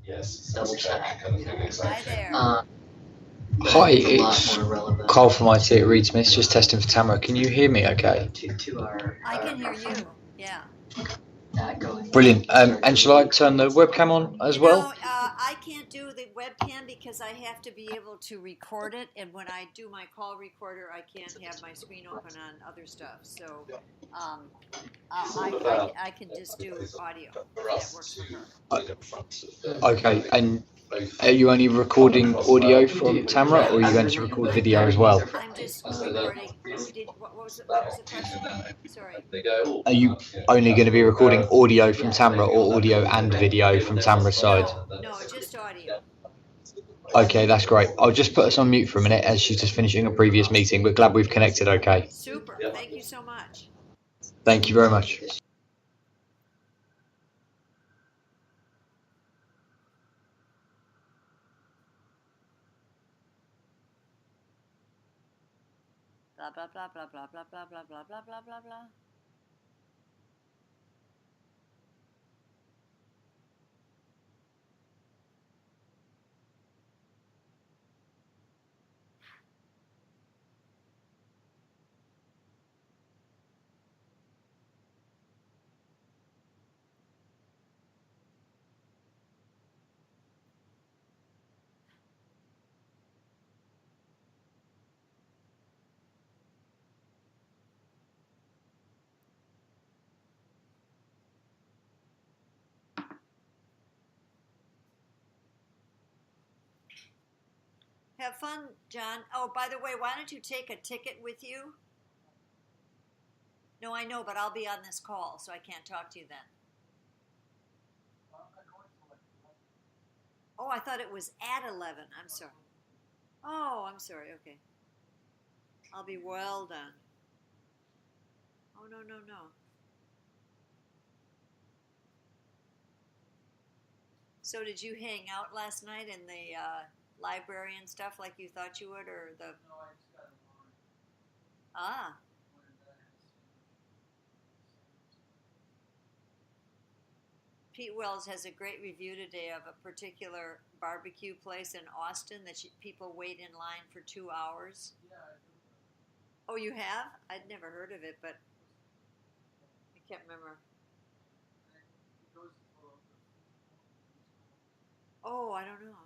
double check. Hi there. Hi, it's Carl from IT at Reed Smith, just testing for Tamara. Can you hear me okay? I can hear you. Yeah. Brilliant. And shall I turn the webcam on as well? I can't do the webcam because I have to be able to record it, and when I do my call recorder, I can't have my screen open on other stuff. So I can just do audio. That works for her. Okay, and are you only recording audio from Tamara, or are you going to record video as well? I'm just recording. What was the question? Sorry. Are you only going to be recording audio from Tamara, or audio and video from Tamara's side? No, just audio. Okay, that's great. I'll just put us on mute for a minute as she's just finishing a previous meeting. We're glad we've connected okay. Super. Thank you so much. Thank you very much. Blah blah blah blah blah blah blah blah blah blah blah blah blah. Have fun, John. Oh, by the way, why don't you take a ticket with you? No, I know, but I'll be on this call, so I can't talk to you then. Oh, I thought it was at 11. I'm sorry. Oh, I'm sorry. Okay. I'll be well done. Oh, no, no, no. So did you hang out last night in the library and stuff like you thought you would, or the... No, I just got a line. Ah. Pete Wells has a great review today of a particular barbecue place in Austin that people wait in line for 2 hours. Yeah, I do. Oh, you have? I'd never heard of it, but I can't remember. It goes for Oh, I don't know.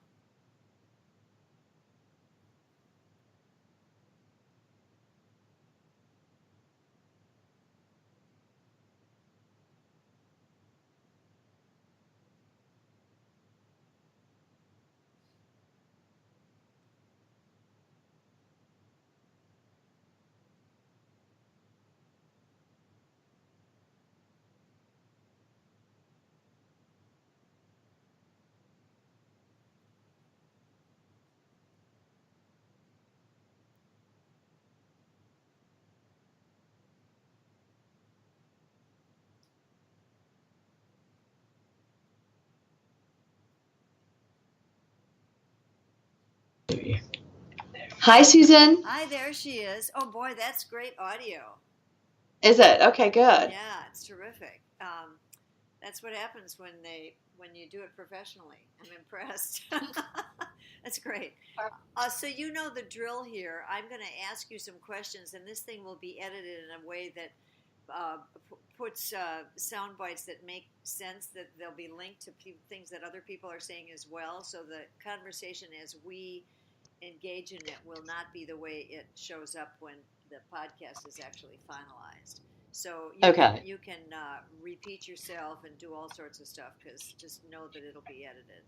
Hi, Susan. Hi, there she is. Oh, boy, that's great audio. Is it? Okay, good. Yeah, it's terrific. That's what happens when you do it professionally. I'm impressed. That's great. So you know the drill here. I'm going to ask you some questions, and this thing will be edited in a way that puts sound bites that make sense, that they'll be linked to things that other people are saying as well. So the conversation as we engage in it will not be the way it shows up when the podcast is actually finalized. So you can repeat yourself and do all sorts of stuff, because just know that it'll be edited.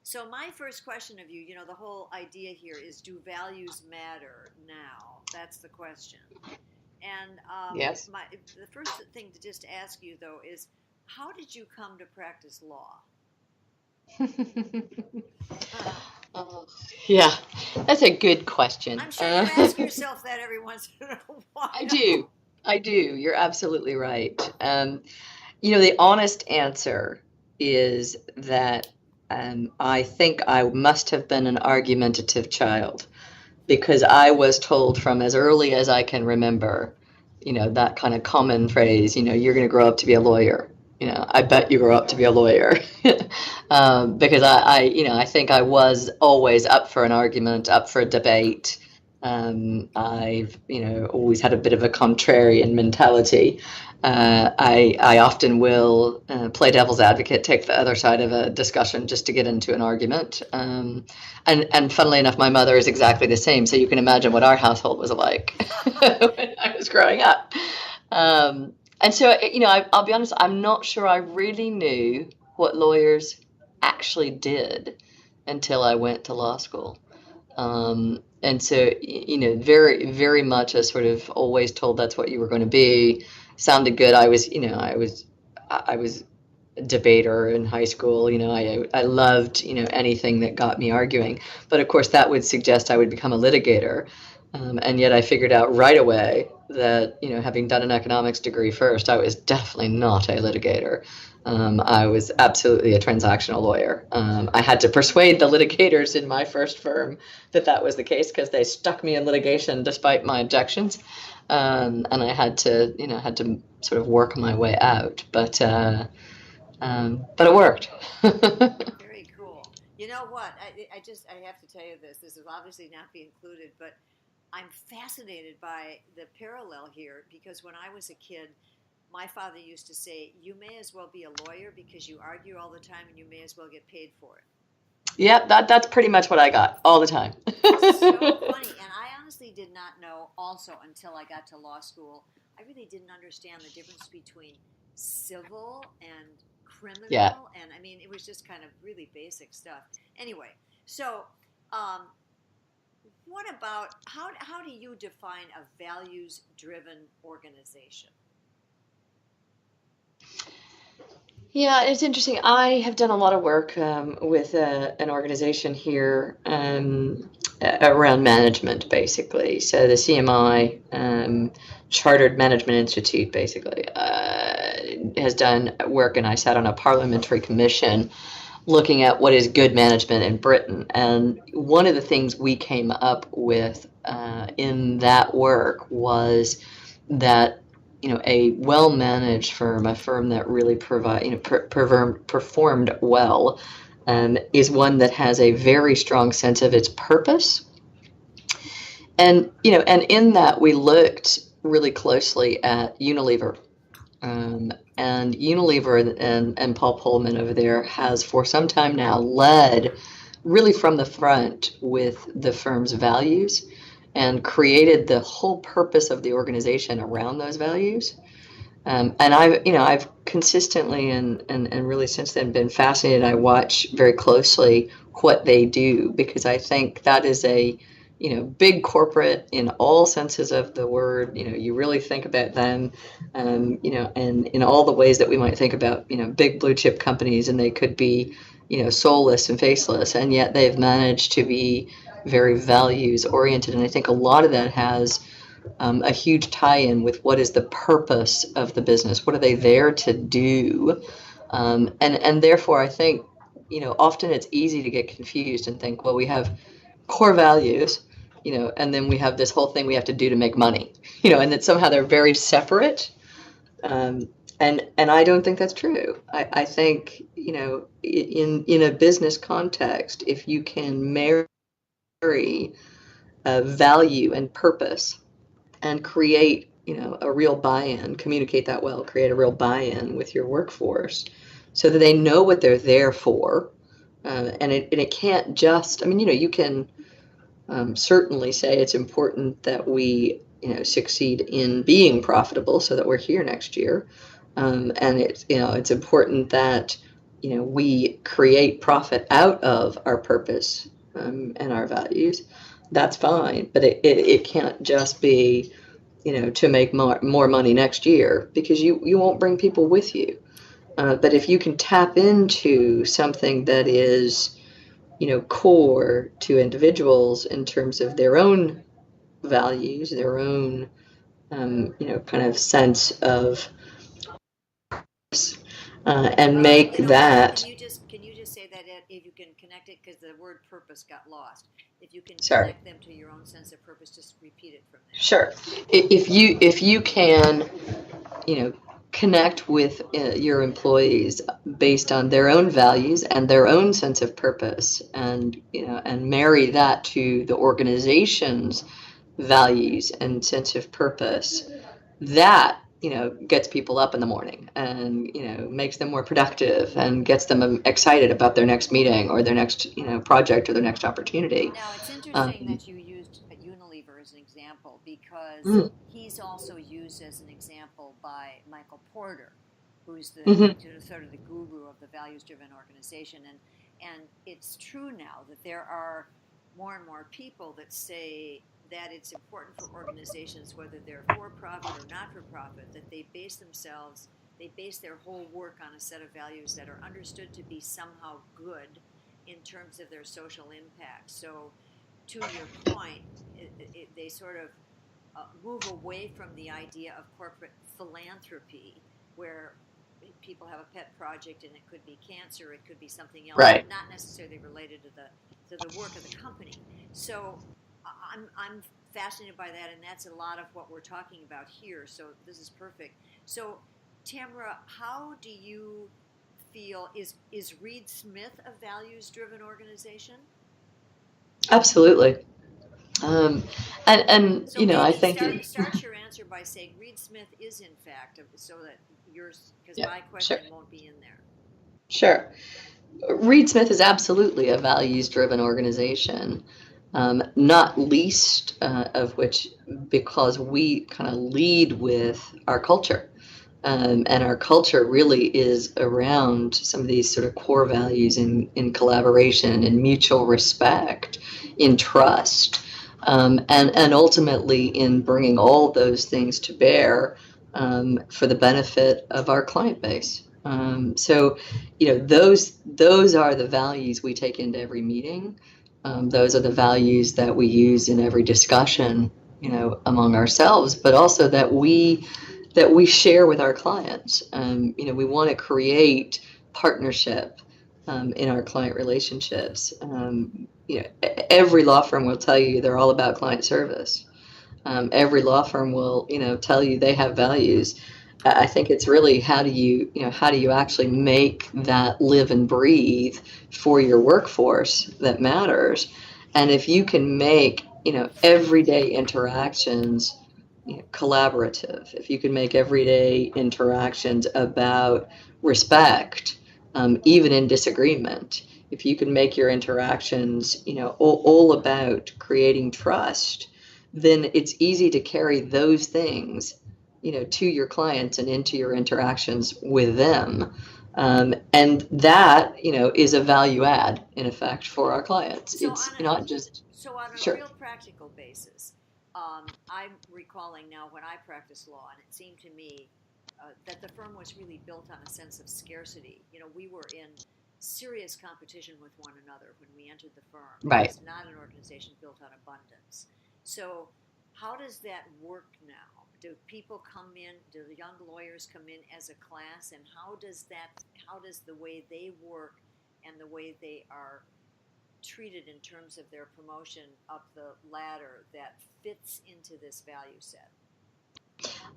So my first question of you, the whole idea here is, do values matter now? That's the question. And yes. The first thing to just ask you, though, is how did you come to practice law? Yeah, that's a good question. I'm sure you ask yourself that every once in a while. I do. You're absolutely right. The honest answer is that I think I must have been an argumentative child, because I was told from as early as I can remember, that kind of common phrase, you're going to grow up to be a lawyer. I bet you grow up to be a lawyer. Because I think I was always up for an argument, up for a debate. I've, always had a bit of a contrarian mentality. I often will play devil's advocate, take the other side of a discussion just to get into an argument. And funnily enough, my mother is exactly the same. So you can imagine what our household was like when I was growing up. And so, I'll be honest, I'm not sure I really knew what lawyers actually did until I went to law school. And so, very, very much I sort of always told that's what you were going to be. Sounded good. I was a debater in high school. I loved, anything that got me arguing. But of course, that would suggest I would become a litigator. And yet I figured out right away that, having done an economics degree first, I was definitely not a litigator. I was absolutely a transactional lawyer. I had to persuade the litigators in my first firm that was the case because they stuck me in litigation despite my objections. And I had to sort of work my way out. But it worked. Very cool. You know what? I have to tell you this. This is obviously not be included, but I'm fascinated by the parallel here because when I was a kid, my father used to say, "You may as well be a lawyer because you argue all the time, and you may as well get paid for it." Yeah, that's pretty much what I got all the time. It's so funny, and I honestly did not know. Also, until I got to law school, I really didn't understand the difference between civil and criminal. Yeah. And I mean, it was just kind of really basic stuff. Anyway, so what about how do you define a values-driven organization? Yeah, it's interesting. I have done a lot of work with an organization here around management, basically. So the CMI, Chartered Management Institute, basically, has done work, and I sat on a parliamentary commission looking at what is good management in Britain. And one of the things we came up with in that work was that a well-managed firm, a firm that really performed well, is one that has a very strong sense of its purpose. And in that we looked really closely at Unilever. And Unilever and Paul Pullman over there has for some time now led really from the front with the firm's values and created the whole purpose of the organization around those values. And I've consistently and really since then been fascinated. I watch very closely what they do because I think that is a big corporate in all senses of the word. You really think about them, and in all the ways that we might think about, big blue chip companies, and they could be, soulless and faceless, and yet they've managed to be very values oriented. And I think a lot of that has a huge tie-in with what is the purpose of the business. What are they there to do? And therefore, I think, often it's easy to get confused and think, well, we have core values, and then we have this whole thing we have to do to make money, and that somehow they're very separate. And I don't think that's true. I think, in a business context, if you can marry value and purpose and create, a real buy-in, communicate that well, create a real buy-in with your workforce so that they know what they're there for. And it can't just, you can certainly say it's important that we, succeed in being profitable so that we're here next year. And it's important that, we create profit out of our purpose and our values. That's fine, but it can't just be, to make more money next year because you won't bring people with you. But if you can tap into something that is, core to individuals in terms of their own values, their own, kind of sense of, and make that. Can you just say that if you can connect it, because the word purpose got lost. If you can Sure. connect them to your own sense of purpose, just repeat it from there. Sure. If you can, connect with your employees based on their own values and their own sense of purpose, and and marry that to the organization's values and sense of purpose, that gets people up in the morning, and makes them more productive, and gets them excited about their next meeting, or their next project, or their next opportunity. Now, it's interesting that you used Unilever as an example, because Mm, he's also used as an example by Michael Porter, who's the mhm. sort of the guru of the values-driven organization. And it's true now that there are more and more people that say that it's important for organizations, whether they're for-profit or not-for-profit, that they base their whole work on a set of values that are understood to be somehow good in terms of their social impact. So, to your point, they sort of move away from the idea of corporate philanthropy, where people have a pet project and it could be cancer, it could be something else, Right. not necessarily related to the work of the company. So, I'm fascinated by that, and that's a lot of what we're talking about here. So this is perfect. So, Tamara, how do you feel, is Reed Smith a values-driven organization? Absolutely. Um, and So I maybe think start your answer by saying Reed Smith is in fact, so that yours, because yeah, my sure, question won't be in there. sure. Reed Smith is absolutely a values-driven organization, not least of which because we kind of lead with our culture. And our culture really is around some of these sort of core values in collaboration, in mutual respect, in trust, and ultimately in bringing all those things to bear for the benefit of our client base. So, those are the values we take into every meeting. Those are the values that we use in every discussion, among ourselves, but also that we share with our clients. We want to create partnership in our client relationships. Every law firm will tell you they're all about client service. Every law firm will, tell you they have values. I think it's really how do you actually make that live and breathe for your workforce that matters. And if you can make, everyday interactions collaborative, if you can make everyday interactions about respect, even in disagreement, if you can make your interactions, all about creating trust, then it's easy to carry those things, to your clients and into your interactions with them. And that, is a value add in effect for our clients. So on It's a not just, so on a sure. real practical basis, I'm recalling now when I practiced law, and it seemed to me that the firm was really built on a sense of scarcity. We were in serious competition with one another when we entered the firm. It Right. was not an organization built on abundance. So, how does that work now? Do people come in? Do the young lawyers come in as a class, and how does the way they work and the way they are treated in terms of their promotion up the ladder that fits into this value set?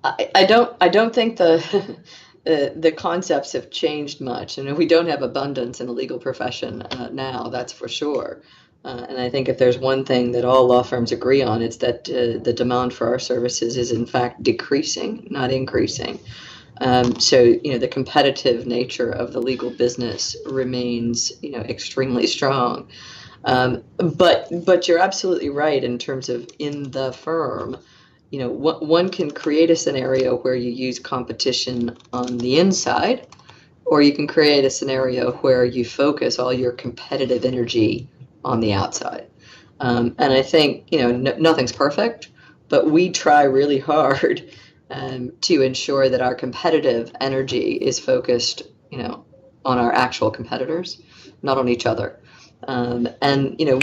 I don't think the concepts have changed much, and we don't have abundance in the legal profession now. That's for sure. And I think if there's one thing that all law firms agree on, it's that the demand for our services is in fact decreasing, not increasing. So the competitive nature of the legal business remains extremely strong. But you're absolutely right in terms of in the firm. One can create a scenario where you use competition on the inside, or you can create a scenario where you focus all your competitive energy on the outside. And I think, nothing's perfect, but we try really hard to ensure that our competitive energy is focused, on our actual competitors, not on each other. And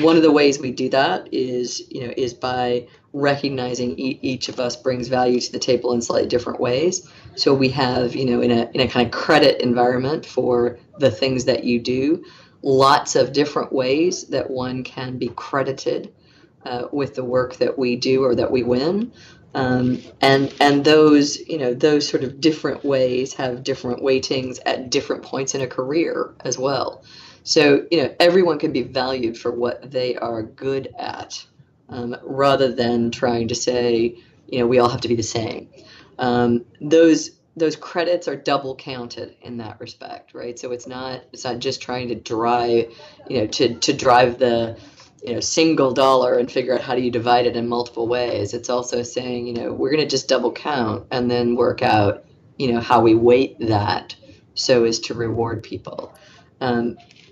one of the ways we do that is by recognizing each of us brings value to the table in slightly different ways. So we have, in a kind of credit environment for the things that you do, lots of different ways that one can be credited with the work that we do or that we win. And those, those sort of different ways have different weightings at different points in a career as well. So, everyone can be valued for what they are good at, rather than trying to say, we all have to be the same. Those credits are double counted in that respect, right? So it's not just trying to drive, to drive the single dollar and figure out how do you divide it in multiple ways. It's also saying, we're going to just double count and then work out, how we weight that so as to reward people.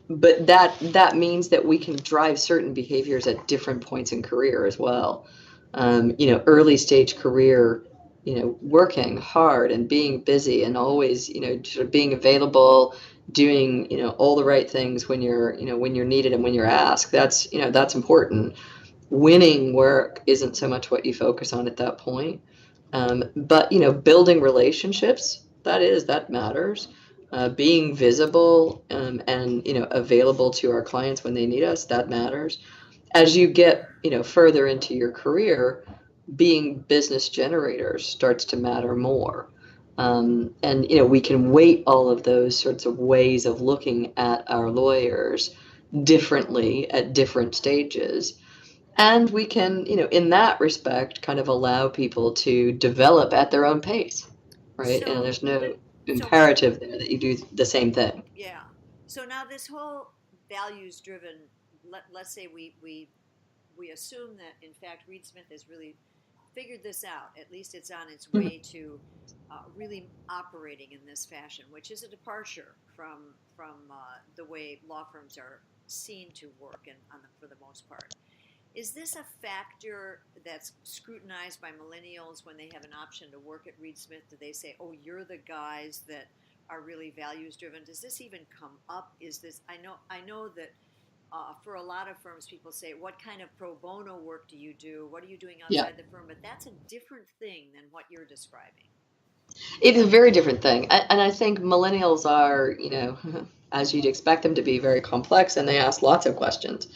But that means that we can drive certain behaviors at different points in career as well. Early stage career, working hard and being busy and always, sort of being available, doing, all the right things when you're needed and when you're asked. That's important. Winning work isn't so much what you focus on at that point. But, building relationships, that matters. Being visible, and, available to our clients when they need us, that matters. As you get, further into your career, being business generators starts to matter more. And, we can weight all of those sorts of ways of looking at our lawyers differently at different stages. And we can, in that respect, kind of allow people to develop at their own pace, right? So- There's no imperative there that you do the same thing. Yeah. So now this whole values driven, let's say we assume that in fact Reed Smith has really figured this out. At least it's on its way to really operating in this fashion, which is a departure from the way law firms are seen to work, and for the most part. Is this a factor that's scrutinized by millennials when they have an option to work at Reed Smith? Do they say, "Oh, you're the guys that are really values driven"? Does this even come up? Is this? I know that for a lot of firms, people say, "What kind of pro bono work do you do? What are you doing outside the firm?" But that's a different thing than what you're describing. It is a very different thing. And I think millennials are, as you'd expect them to be, very complex, and they ask lots of questions.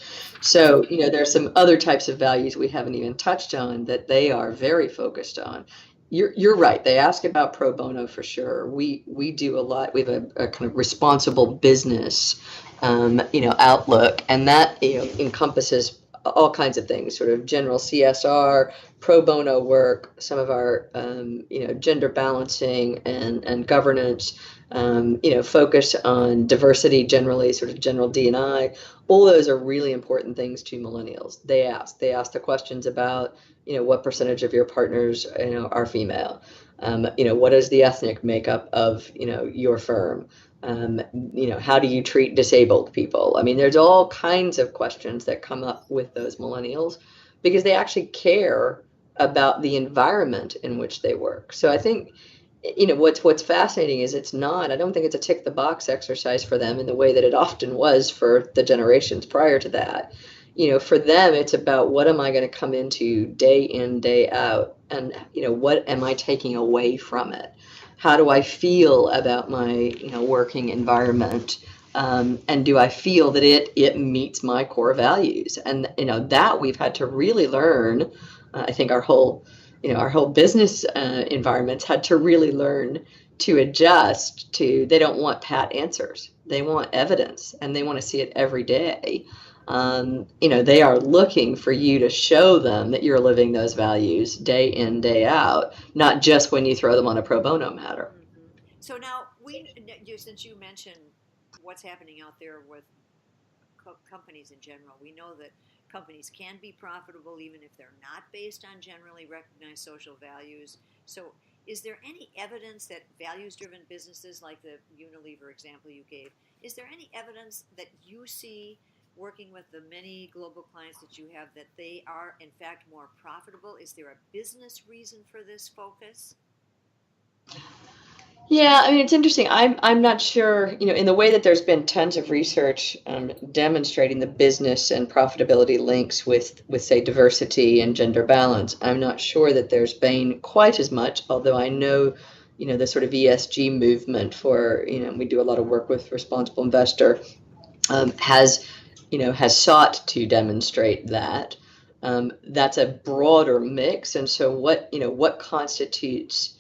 So, there's some other types of values we haven't even touched on that they are very focused on. You're right. They ask about pro bono for sure. We do a lot. We have a kind of responsible business, outlook, and that, encompasses all kinds of things, sort of general CSR, pro bono work, some of our, gender balancing and governance, focus on diversity generally, sort of general D&I. All those are really important things to millennials. They ask the questions about, what percentage of your partners, are female? What is the ethnic makeup of, your firm? How do you treat disabled people? I mean, there's all kinds of questions that come up with those millennials because they actually care about the environment in which they work. So I think, what's fascinating is I don't think it's a tick the box exercise for them in the way that it often was for the generations prior to that. For them, it's about what am I going to come into day in, day out, and, what am I taking away from it? How do I feel about my, working environment? And do I feel that it meets my core values? And, that we've had to really learn. I think our whole business environments had to really learn to adjust to, they don't want pat answers. They want evidence, and they want to see it every day. They are looking for you to show them that you're living those values day in, day out, not just when you throw them on a pro bono matter. Mm-hmm. So now, since you mentioned what's happening out there with companies in general, we know that companies can be profitable even if they're not based on generally recognized social values. So is there any evidence that values-driven businesses, like the Unilever example you gave, is there any evidence that you see working with the many global clients that you have that they are in fact more profitable? Is there a business reason for this focus? Yeah, I mean, it's interesting. I'm not sure, in the way that there's been tons of research demonstrating the business and profitability links with say diversity and gender balance. I'm not sure that there's been quite as much, although I know, the sort of ESG movement for, we do a lot of work with Responsible Investor, has sought to demonstrate that. That's a broader mix. And so what constitutes,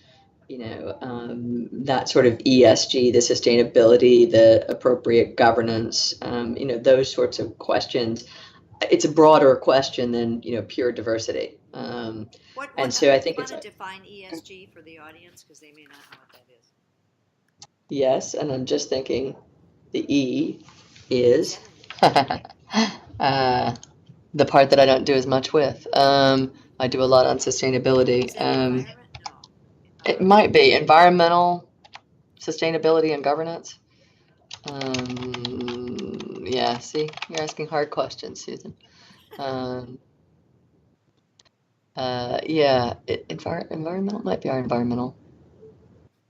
that sort of ESG, the sustainability, the appropriate governance, those sorts of questions. It's a broader question than, pure diversity. And so I Do you think want it's, to define ESG for the audience because they may not know what that is? yes, and I'm just thinking the E is the part that I don't do as much with. I do a lot on sustainability. Is that environment? No. It might be environmental, sustainability, and governance. Yeah, see, you're asking hard questions, Susan. Yeah, environmental might be our environmental.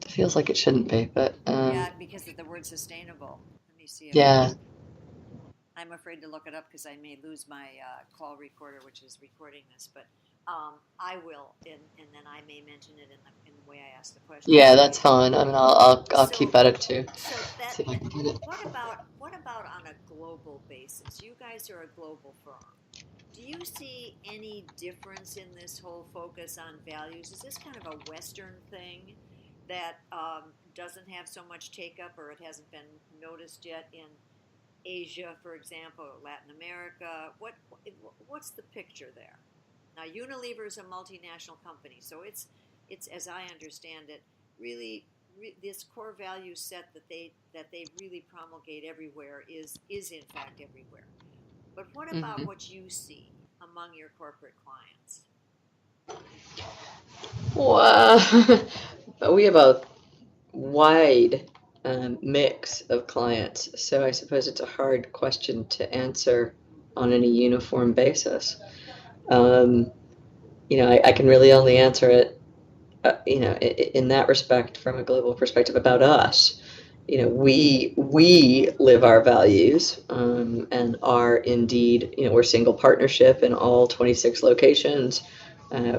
It feels like it shouldn't be, but Yeah, because of the word sustainable. Let me see if yeah. I'm afraid to look it up because I may lose my call recorder, which is recording this. But I will, and then I may mention it in the way I ask the question. Yeah, that's fine. I mean, I'll keep at it too. So that, See if I can get it. what about on a global basis? You guys are a global firm. Do you see any difference in this whole focus on values? Is this kind of a Western thing that doesn't have so much take up, or it hasn't been noticed yet in Asia, for example, or Latin America? What's the picture there? Now, Unilever is a multinational company, so it's as I understand it, really this core value set that they really promulgate everywhere is in fact everywhere. But what about what you see among your corporate clients? Well, we have a wide mix of clients, so I suppose it's a hard question to answer on any uniform basis. I can really only answer it, in that respect from a global perspective about us. We live our values, and are indeed, we're single partnership in all 26 locations.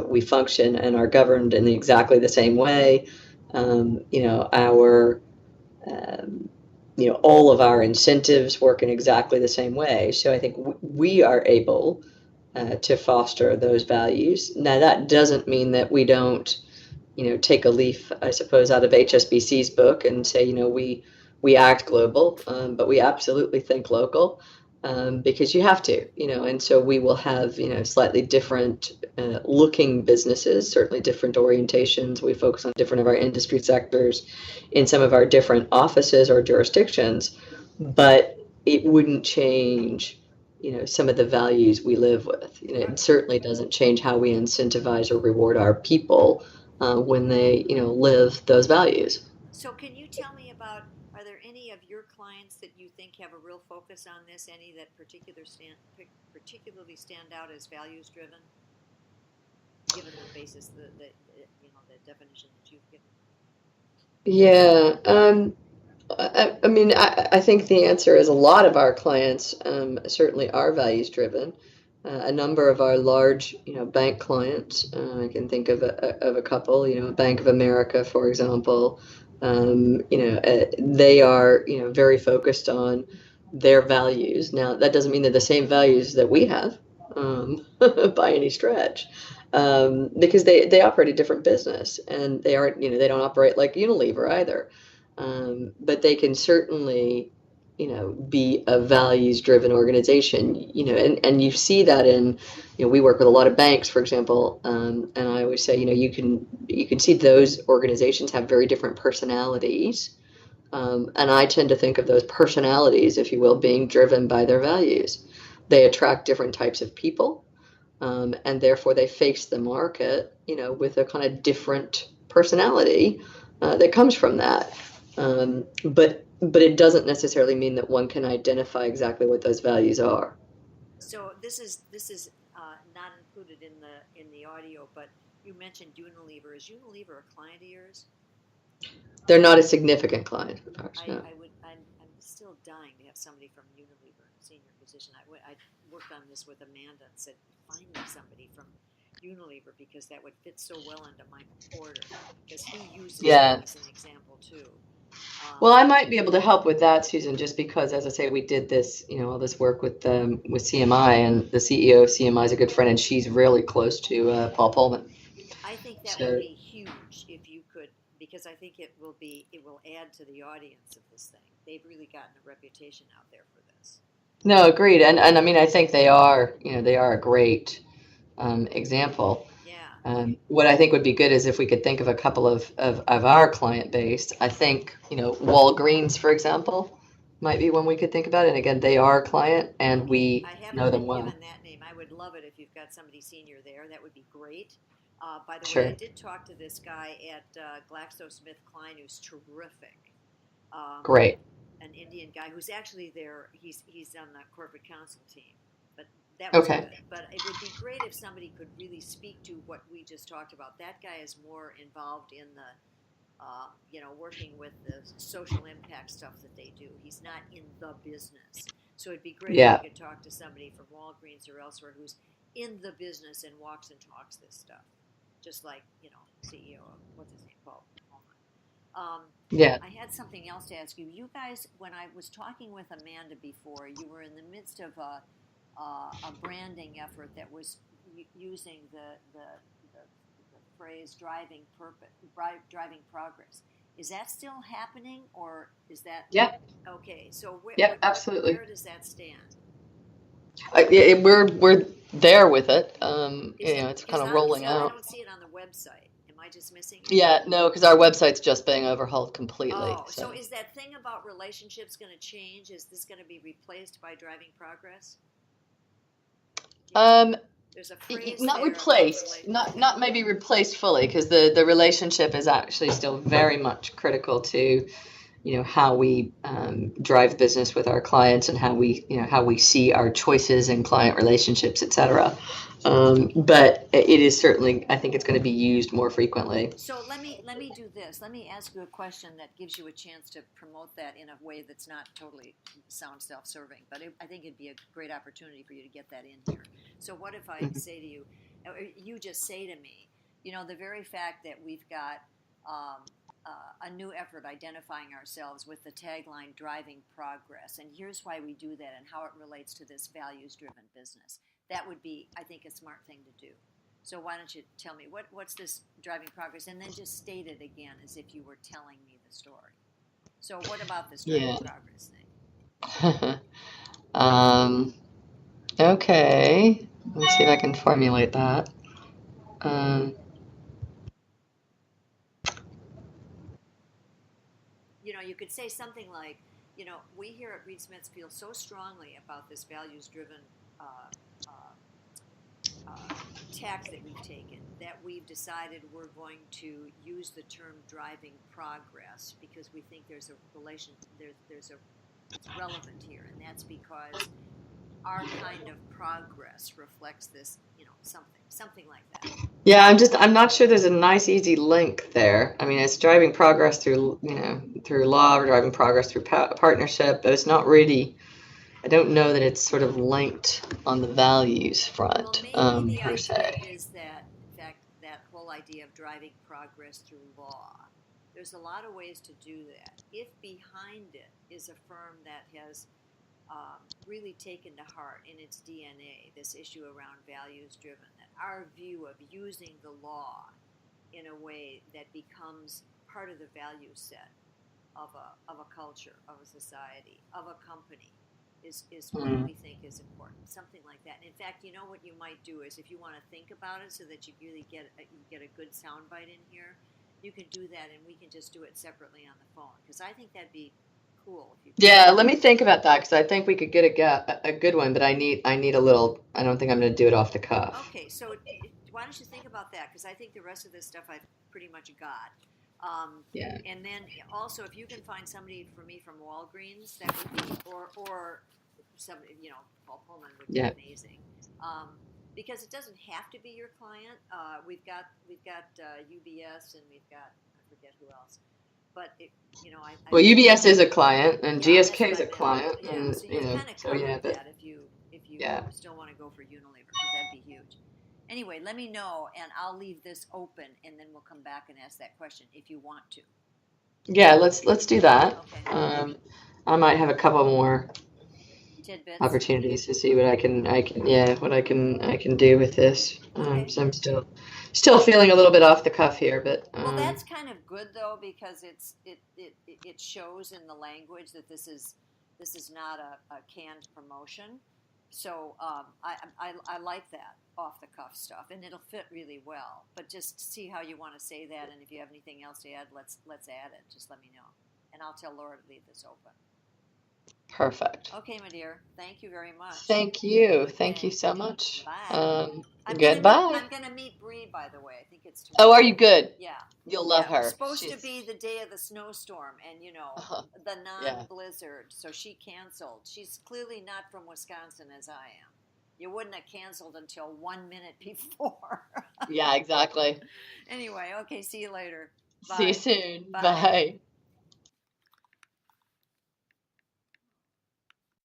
We function and are governed in exactly the same way. Our all of our incentives work in exactly the same way. So I think we are able to foster those values. Now, that doesn't mean that we don't, take a leaf, I suppose, out of HSBC's book and say, we act global, but we absolutely think local, because you have to, and so we will have, slightly different looking businesses, certainly different orientations. We focus on different of our industry sectors in some of our different offices or jurisdictions, but it wouldn't change, some of the values we live with. It certainly doesn't change how we incentivize or reward our people when they, live those values. So can you tell me about, are there any of your clients that you think have a real focus on this? Any that particularly stand out as values driven, given the basis, the definition that you've given? Yeah. I mean, I think the answer is a lot of our clients certainly are values driven. A number of our large, bank clients, I can think of a couple, Bank of America, for example. They are, very focused on their values. Now, that doesn't mean they're the same values that we have, by any stretch, because they operate a different business, and they aren't, they don't operate like Unilever either. But they can certainly, be a values-driven organization, and you see that in, we work with a lot of banks, for example, and I always say, you can see those organizations have very different personalities, and I tend to think of those personalities, if you will, being driven by their values. They attract different types of people, and therefore they face the market, with a kind of different personality that comes from that. But it doesn't necessarily mean that one can identify exactly what those values are. So this is not included in the audio, but you mentioned Unilever. Is Unilever a client of yours? They're not a significant client of ours. No. I'm still dying to have somebody from Unilever in a senior position. I worked on this with Amanda and said, find me somebody from Unilever, because that would fit so well into Michael Porter, because he uses Yeah. them as an example too. Well, I might be able to help with that, Susan, just because, as I say, we did this, all this work with CMI, and the CEO of CMI is a good friend, and she's really close to Paul Pullman. I think that would So, be huge if you could, because I think it will add to the audience of this thing. They've really gotten a reputation out there for this. no, agreed, and I mean, I think they are, they are a great example. Yeah. What I think would be good is if we could think of a couple of our client base. I think, Walgreens, for example, might be one we could think about. And again, they are a client and Okay, we I know haven't them been well. given that name. I would love it if you've got somebody senior there. That would be great. By the way, I Sure. did talk to this guy at GlaxoSmithKline who's terrific. Um, Great. an Indian guy who's actually there. He's on the corporate counsel team, but that was Okay. good. But it would be great if somebody could really speak to what we just talked about. That guy is more involved in the, working with the social impact stuff that they do. He's not in the business, so it'd be great if Yeah. we could talk to somebody from Walgreens or elsewhere who's in the business and walks and talks this stuff, just like CEO of what's his name, Paul Pullman. Yeah. I had something else to ask you. You guys, when I was talking with Amanda before, you were in the midst of a branding effort that was using the phrase driving progress. Is that still happening, or is that Yeah. okay? So Yeah. Absolutely. where does that stand? We're there with it. Is it It's kind because of rolling I out. don't see it on the website. Am I just missing it? Yeah. No, because our website's just being overhauled completely. Oh, so So, is that thing about relationships going to change? Is this going to be replaced by driving progress? um, There's a phrase not there about replaced, not maybe replaced fully, because the relationship is actually still very much critical to how we drive business with our clients, and how we see our choices in client relationships, etc. But it is certainly, I think it's going to be used more frequently. So let me do this. Let me ask you a question that gives you a chance to promote that in a way that's not totally sound self-serving, but I think it'd be a great opportunity for you to get that in here. So what if I say to you, or you just say to me, the very fact that we've got um, a new effort identifying ourselves with the tagline driving progress, and here's why we do that and how it relates to this values-driven business. That would be, I think, a smart thing to do. So why don't you tell me what's this driving progress, and then just state it again as if you were telling me the story. So what about this driving Yeah. progress thing? um, okay. Let's see if I can formulate that. Um, You could say something like, we here at Reed Smiths feel so strongly about this values-driven uh, uh, tack that we've taken that we've decided we're going to use the term driving progress because we think there's a relation, it's relevant here, and that's because our kind of progress reflects this, something like that. yeah, I'm not sure there's a nice, easy link there. I mean, it's driving progress through law, or driving progress through partnership, but it's not really, I don't know that it's sort of linked on the values Well, front, maybe the per idea se. is that, in fact, that whole idea of driving progress through law, there's a lot of ways to do that. If behind it is a firm that has really taken to heart in its DNA this issue around values driven, that our view of using the law in a way that becomes part of the value set of a culture, of a society, of a company, is what Mm. we think is important. Something like that. And in fact, what you might do is, if you want to think about it so that you really get a good soundbite in here, you can do that, and we can just do it separately on the phone, because I think that'd be cool if you could. Yeah, let me think about that, because I think we could get a good one, but I need a little. I don't think I'm going to do it off the cuff. Okay, so why don't you think about that? Because I think the rest of this stuff I've pretty much got. Yeah. And then also, if you can find somebody for me from Walgreens, that would be, or somebody, Paul Pullman would be Yeah. amazing. Because it doesn't have to be your client. We've got UBS, and we've got, I forget who else. But Well, UBS is a client, and yeah, that's GSK what is I a meant. client, Yeah, and so you've kind of so covered yeah, but that if you yeah. still want to go for Unilever, because that'd be huge. Anyway, let me know, and I'll leave this open, and then we'll come back and ask that question if you want to. Yeah, let's do that. Okay. I might have a couple more Tidbits. opportunities to see what I can I can do with this. Okay. So I'm still feeling a little bit off the cuff here, but Well, that's kind of good though, because it shows in the language that this is not a canned promotion. So I like that off the cuff stuff, and it'll fit really well. But just see how you want to say that, and if you have anything else to add, let's add it. Just let me know, and I'll tell Laura to leave this open. perfect. Okay, my dear. Thank you very much. Thank you. Thank Okay. you so much. Bye. Goodbye. I'm gonna meet Bree, by the way. I think it's Oh, tomorrow. are you good? Yeah. You'll love Yeah, it was her. supposed to She's- be the day of the snowstorm, and the Yeah. non-blizzard, so she canceled. She's clearly not from Wisconsin, as I am. You wouldn't have canceled until 1 minute before. Yeah, exactly. Anyway, okay, see you later. See you Bye. soon. Bye. Bye.